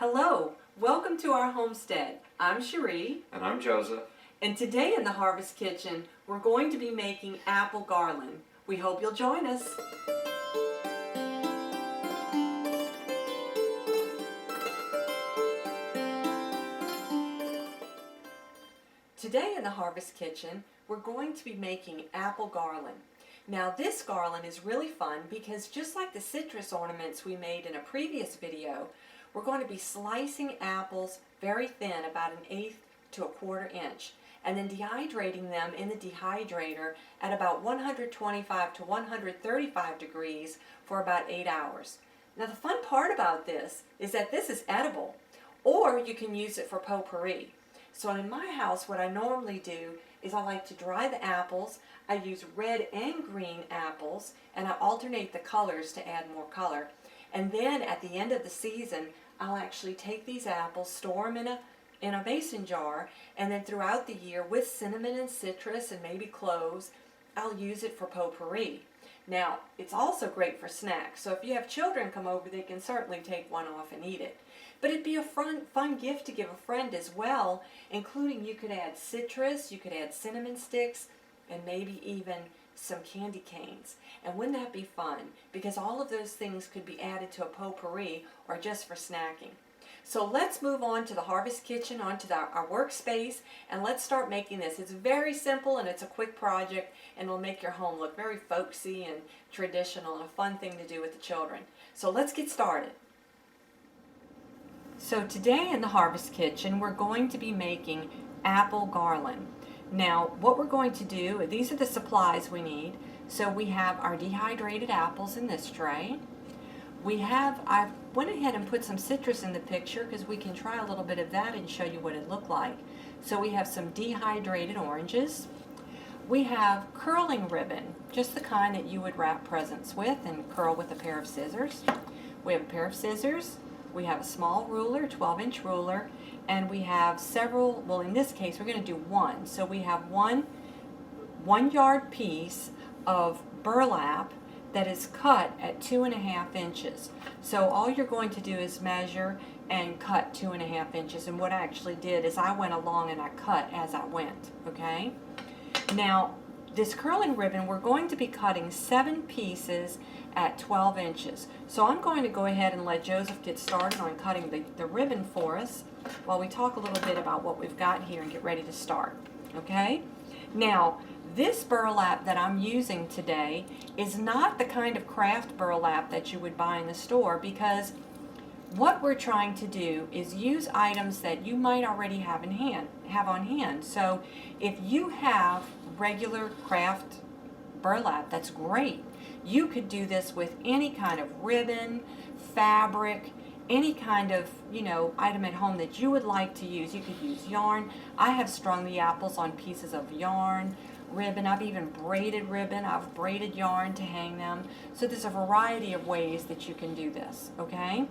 Hello, welcome to our homestead. I'm Cherie. And I'm Joseph. And today in the Harvest Kitchen, we're going to be making apple garland. We hope you'll join us. Today in the Harvest Kitchen, we're going to be making apple garland. Now this garland is really fun because just like the citrus ornaments we made in a previous video, we're going to be slicing apples very thin, about 1/8 to 1/4 inch, and then dehydrating them in the dehydrator at about 125 to 135 degrees for about 8 hours. Now the fun part about this is that this is edible, or you can use it for potpourri. So in my house, what I normally do is I like to dry the apples. I use red and green apples, and I alternate the colors to add more color. And then at the end of the season, I'll actually take these apples, store them in a mason jar, and then throughout the year with cinnamon and citrus and maybe cloves, I'll use it for potpourri. Now, it's also great for snacks, so if you have children come over, they can certainly take one off and eat it. But it'd be a fun gift to give a friend as well, including you could add citrus, you could add cinnamon sticks, and maybe even some candy canes. And wouldn't that be fun? Because all of those things could be added to a potpourri or just for snacking. So let's move on to the Harvest Kitchen, onto our workspace, and let's start making this. It's very simple and it's a quick project, and it'll make your home look very folksy and traditional and a fun thing to do with the children. So let's get started. So today in the Harvest Kitchen, we're going to be making apple garland. Now, what we're going to do, these are the supplies we need. So we have our dehydrated apples in this tray. I went ahead and put some citrus in the picture because we can try a little bit of that and show you what it looked like. So we have some dehydrated oranges. We have curling ribbon, just the kind that you would wrap presents with and curl with a pair of scissors. We have a pair of scissors. We have a small ruler, 12-inch ruler, and we have several, well in this case we're going to do one. So we have one 1-yard piece of burlap that is cut at 2.5 inches. So all you're going to do is measure and cut 2.5 inches. And what I actually did is I went along and I cut as I went, okay? Now, this curling ribbon, we're going to be cutting 7 pieces at 12 inches. So I'm going to go ahead and let Joseph get started on cutting the ribbon for us while we talk a little bit about what we've got here and get ready to start, okay? Now, this burlap that I'm using today is not the kind of craft burlap that you would buy in the store, because what we're trying to do is use items that you might already have on hand. So if you have regular craft burlap, that's great. You could do this with any kind of ribbon, fabric, any kind of, item at home that you would like to use. You could use yarn. I have strung the apples on pieces of yarn, ribbon. I've even braided ribbon. I've braided yarn to hang them. So there's a variety of ways that you can do this, okay?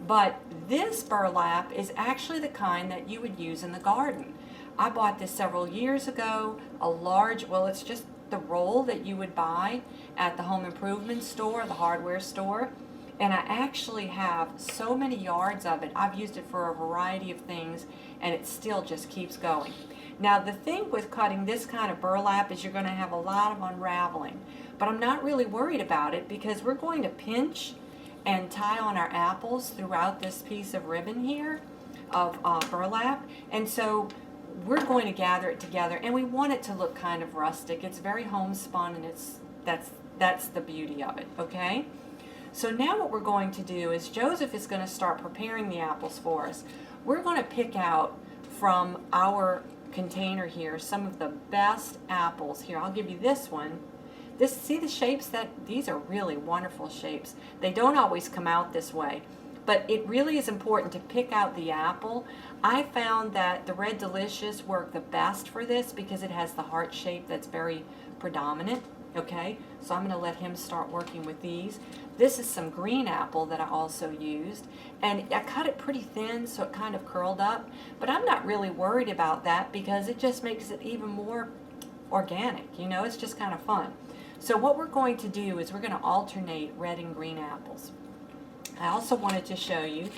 But this burlap is actually the kind that you would use in the garden. I bought this several years ago, it's just the roll that you would buy at the home improvement store, the hardware store. And I actually have so many yards of it. I've used it for a variety of things, and it still just keeps going. Now the thing with cutting this kind of burlap is you're going to have a lot of unraveling. But I'm not really worried about it because we're going to pinch and tie on our apples throughout this piece of ribbon here of burlap. And so we're going to gather it together, and we want it to look kind of rustic. It's very homespun, and that's the beauty of it, okay? So now what we're going to do is Joseph is going to start preparing the apples for us. We're going to pick out from our container here some of the best apples. Here, I'll give you this one. See the shapes? These are really wonderful shapes. They don't always come out this way, but it really is important to pick out the apple. I found that the Red Delicious work the best for this because it has the heart shape that's very predominant. Okay, so I'm going to let him start working with these. This is some green apple that I also used, and I cut it pretty thin so it kind of curled up, but I'm not really worried about that because it just makes it even more organic. It's just kind of fun. So what we're going to do is we're going to alternate red and green apples. I also wanted to show you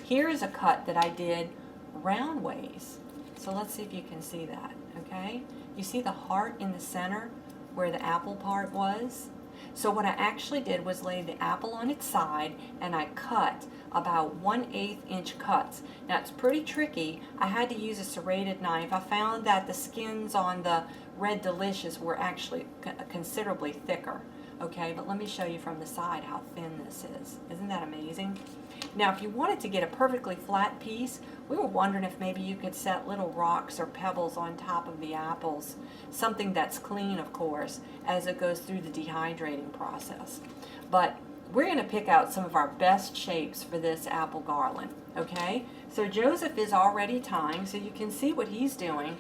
Here is a cut that I did round ways. So let's see if you can see that, okay? You see the heart in the center where the apple part was? So what I actually did was lay the apple on its side and I cut about 1/8 inch cuts. Now it's pretty tricky. I had to use a serrated knife. I found that the skins on the Red Delicious were actually considerably thicker. Okay, but let me show you from the side how thin this is. Isn't that amazing? Now if you wanted to get a perfectly flat piece, we were wondering if maybe you could set little rocks or pebbles on top of the apples. Something that's clean, of course, as it goes through the dehydrating process. But we're going to pick out some of our best shapes for this apple garland. Okay, so Joseph is already tying, so you can see what he's doing.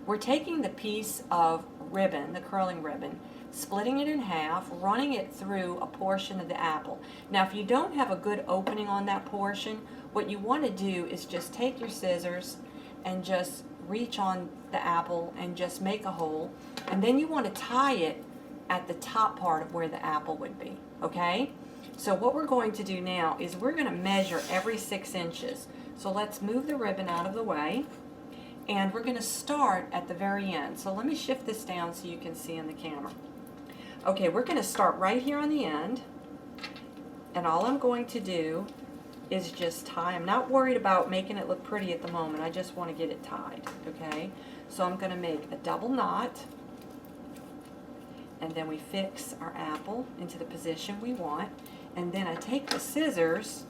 We're taking the piece of ribbon, the curling ribbon, splitting it in half, running it through a portion of the apple. Now if you don't have a good opening on that portion, what you want to do is just take your scissors and just reach on the apple and just make a hole, and then you want to tie it at the top part of where the apple would be, okay? So what we're going to do now is we're going to measure every 6 inches. So let's move the ribbon out of the way, and we're going to start at the very end. So let me shift this down so you can see in the camera. Okay, we're going to start right here on the end, and all I'm going to do is just tie. I'm not worried about making it look pretty at the moment. I just want to get it tied, okay? So I'm going to make a double knot, and then we fix our apple into the position we want, and then I take the scissors,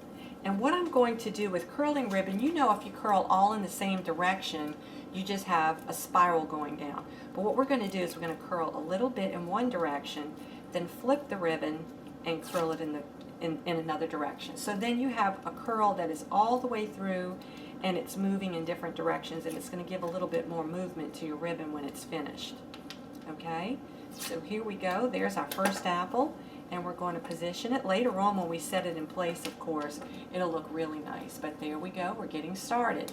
and what I'm going to do with curling ribbon, you know, if you curl all in the same direction, you just have a spiral going down. But what we're going to do is we're going to curl a little bit in one direction, then flip the ribbon and curl it in another direction. So then you have a curl that is all the way through and it's moving in different directions, and it's going to give a little bit more movement to your ribbon when it's finished. Okay, so here we go. There's our first apple, and we're going to position it. Later on when we set it in place, of course, it'll look really nice. But there we go. We're getting started.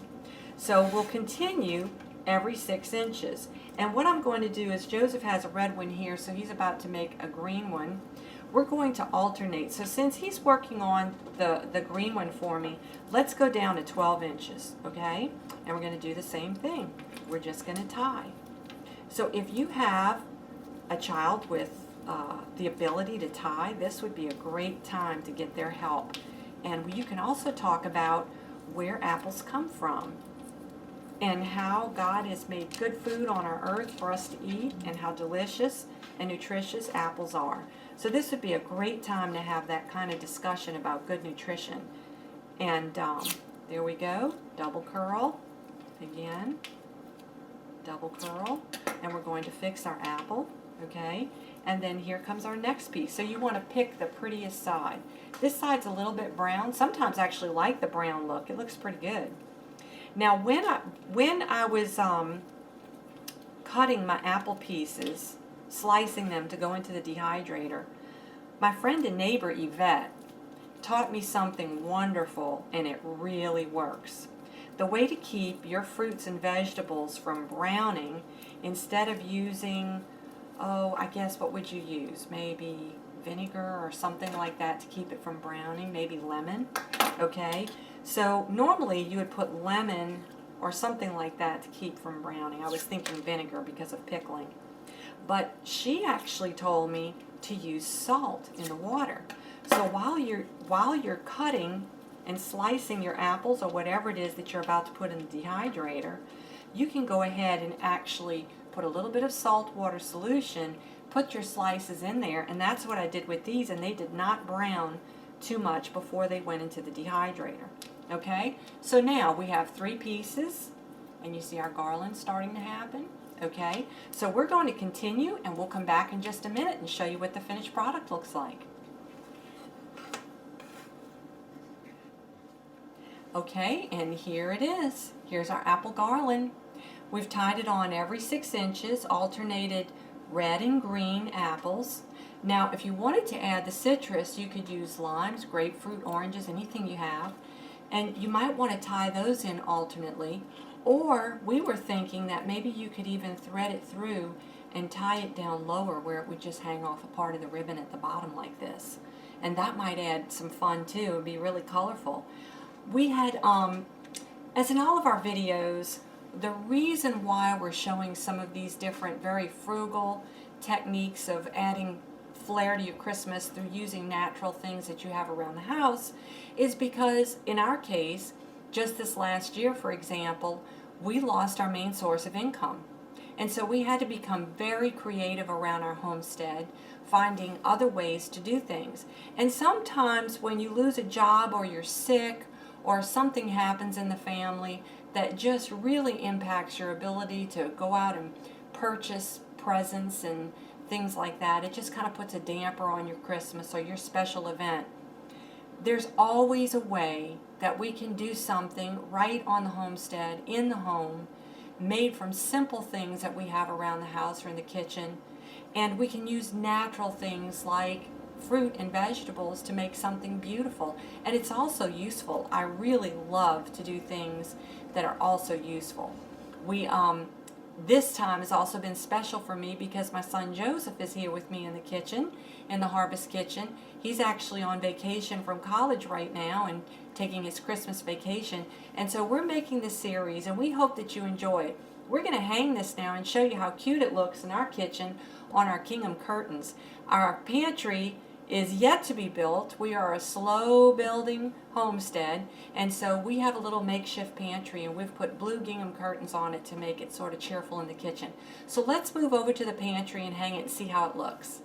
So we'll continue every 6 inches. And what I'm going to do is Joseph has a red one here, so he's about to make a green one. We're going to alternate. So since he's working on the green one for me, let's go down to 12 inches, okay? And we're going to do the same thing. We're just going to tie. So if you have a child with the ability to tie, this would be a great time to get their help. And you can also talk about where apples come from and how God has made good food on our earth for us to eat, and how delicious and nutritious apples are. So this would be a great time to have that kind of discussion about good nutrition. And there we go, double curl, again, double curl, and we're going to fix our apple, okay? And then here comes our next piece. So you want to pick the prettiest side. This side's a little bit brown. Sometimes I actually like the brown look. It looks pretty good. Now when I was cutting my apple pieces, slicing them to go into the dehydrator, my friend and neighbor Yvette taught me something wonderful, and it really works. The way to keep your fruits and vegetables from browning, instead of using, oh, I guess what would you use? Maybe vinegar or something like that to keep it from browning, maybe lemon, okay? So normally you would put lemon or something like that to keep from browning. I was thinking vinegar because of pickling. But she actually told me to use salt in the water. So while you're cutting and slicing your apples or whatever it is that you're about to put in the dehydrator, you can go ahead and actually put a little bit of salt water solution, put your slices in there, and that's what I did with these, and they did not brown too much before they went into the dehydrator. Okay, so now we have 3 pieces, and you see our garland starting to happen. Okay, so we're going to continue, and we'll come back in just a minute and show you what the finished product looks like. Okay, and here it is. Here's our apple garland. We've tied it on every 6 inches, alternated red and green apples. Now, if you wanted to add the citrus, you could use limes, grapefruit, oranges, anything you have. And you might want to tie those in alternately. Or we were thinking that maybe you could even thread it through and tie it down lower where it would just hang off a part of the ribbon at the bottom like this. And that might add some fun too. It would be really colorful. we had, as in all of our videos, the reason why we're showing some of these different very frugal techniques of adding flair to your Christmas through using natural things that you have around the house is because, in our case, just this last year, for example, we lost our main source of income. And so we had to become very creative around our homestead, finding other ways to do things. And sometimes when you lose a job or you're sick or something happens in the family that just really impacts your ability to go out and purchase presents and things like that, it just kind of puts a damper on your Christmas or your special event. There's always a way that we can do something right on the homestead, in the home, made from simple things that we have around the house or in the kitchen. And we can use natural things like fruit and vegetables to make something beautiful. And it's also useful. I really love to do things that are also useful. This time has also been special for me because my son Joseph is here with me in the kitchen, in the Harvest Kitchen. He's actually on vacation from college right now and taking his Christmas vacation. And so we're making this series and we hope that you enjoy it. We're going to hang this now and show you how cute it looks in our kitchen on our gingham curtains. Our pantry is yet to be built. We are a slow building homestead, and so we have a little makeshift pantry and we've put blue gingham curtains on it to make it sort of cheerful in the kitchen. So let's move over to the pantry and hang it and see how it looks.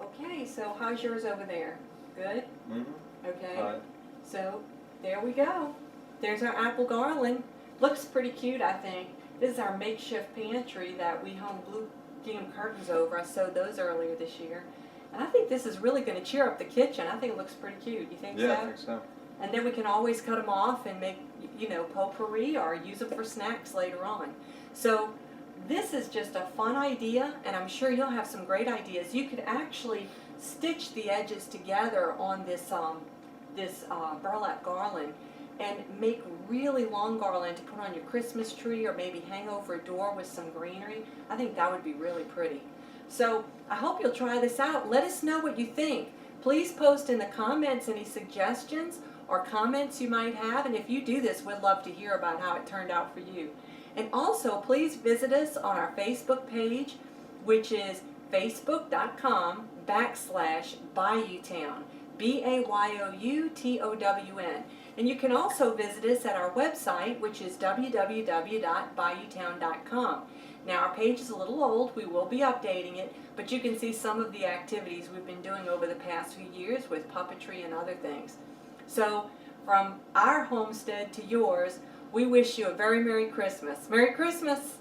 Okay, so how's yours over there? Good? Mm-hmm. Okay. Fine. So there we go. There's our apple garland. Looks pretty cute, I think. This is our makeshift pantry that we hung blue gingham curtains over. I sewed those earlier this year. And I think this is really going to cheer up the kitchen. I think it looks pretty cute. You think so? Yeah, I think so. And then we can always cut them off and make, potpourri or use them for snacks later on. So this is just a fun idea, and I'm sure you'll have some great ideas. You could actually stitch the edges together on this burlap garland and make really long garland to put on your Christmas tree or maybe hang over a door with some greenery. I think that would be really pretty. So I hope you'll try this out. Let us know what you think. Please post in the comments any suggestions or comments you might have, and if you do this, we'd love to hear about how it turned out for you. And also, please visit us on our Facebook page, which is facebook.com/BayouTown, BayouTown. And you can also visit us at our website, which is www.bayoutown.com. Now, our page is a little old. We will be updating it, but you can see some of the activities we've been doing over the past few years with puppetry and other things. So, from our homestead to yours, we wish you a very Merry Christmas. Merry Christmas!